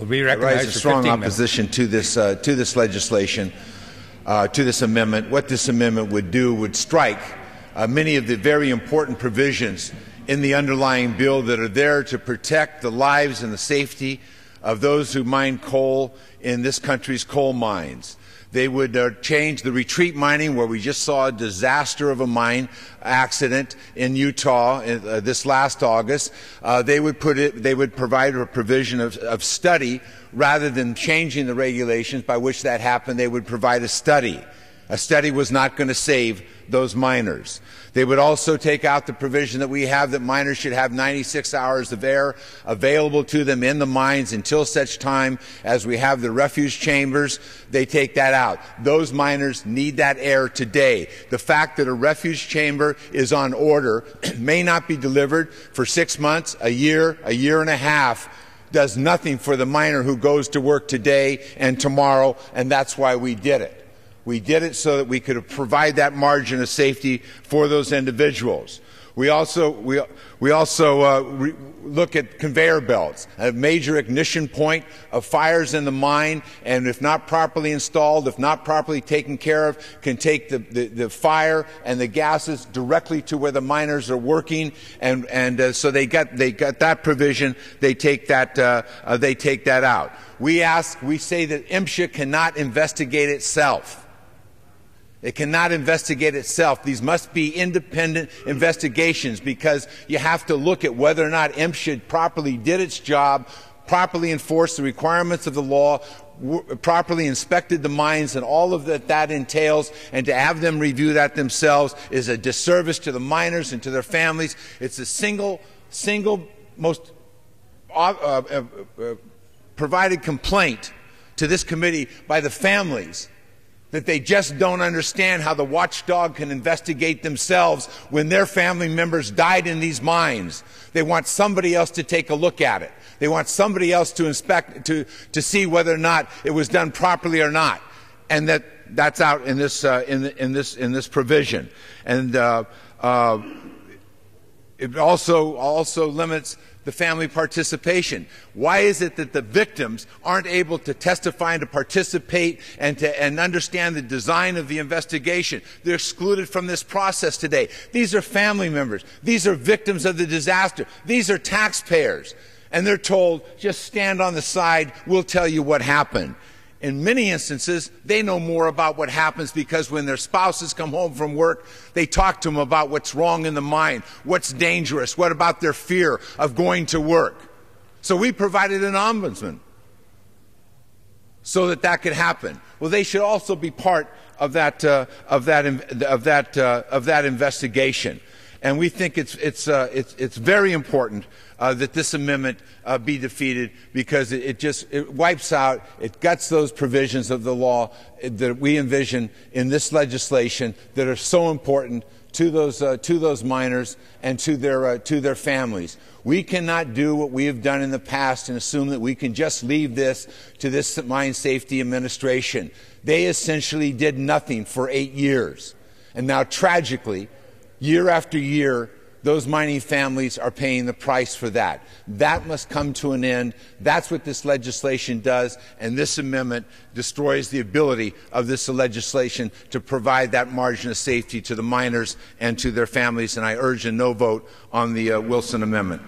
We I recognize rise a strong opposition to this legislation, to this amendment. What this amendment would do would strike many of the very important provisions in the underlying bill that are there to protect the lives and the safety of those who mine coal in this country's coal mines. They would change the retreat mining, where we just saw a disaster of a mine accident in Utah this last August. They would provide a provision of study rather than changing the regulations by which that happened. They would provide a study. A study was not going to save those miners. They would also take out the provision that we have that miners should have 96 hours of air available to them in the mines until such time as we have the refuge chambers. They take that out. Those miners need that air today. The fact that a refuge chamber is on order may not be delivered for 6 months, a year and a half, does nothing for the miner who goes to work today and tomorrow, and that's why we did it. We did it so that we could provide that margin of safety for those individuals. We also look at conveyor belts, a major ignition point of fires in the mine, and if not properly installed, if not properly taken care of, can take the fire and the gases directly to where the miners are working, and so they got that provision. They take that out. We say that MSHA cannot investigate itself. It cannot investigate itself. These must be independent investigations, because you have to look at whether or not MSHA properly did its job, properly enforced the requirements of the law, properly inspected the mines, and all of that entails. And to have them review that themselves is a disservice to the miners and to their families. It's the single most provided complaint to this committee by the families, that they just don't understand how the watchdog can investigate themselves when their family members died in these mines. They want somebody else to take a look at it. They want somebody else to inspect, to see whether or not it was done properly or not. And that's out in this provision. And it also limits the family participation. Why is it that the victims aren't able to testify and to participate and understand the design of the investigation? They're excluded from this process today. These are family members. These are victims of the disaster. These are taxpayers. And they're told, just stand on the side, we'll tell you what happened. In many instances, they know more about what happens, because when their spouses come home from work, they talk to them about what's wrong in the mine, what's dangerous, what about their fear of going to work. So we provided an ombudsman so that could happen. Well, they should also be part of that investigation. And we think it's very important that this amendment be defeated, because it wipes out, it guts those provisions of the law that we envision in this legislation that are so important to those miners and to their families. We cannot do what we have done in the past and assume that we can just leave this to this Mine Safety Administration. They essentially did nothing for 8 years, and now tragically, year after year, those mining families are paying the price for that. That must come to an end. That's what this legislation does, and this amendment destroys the ability of this legislation to provide that margin of safety to the miners and to their families, and I urge a no vote on the Wilson amendment.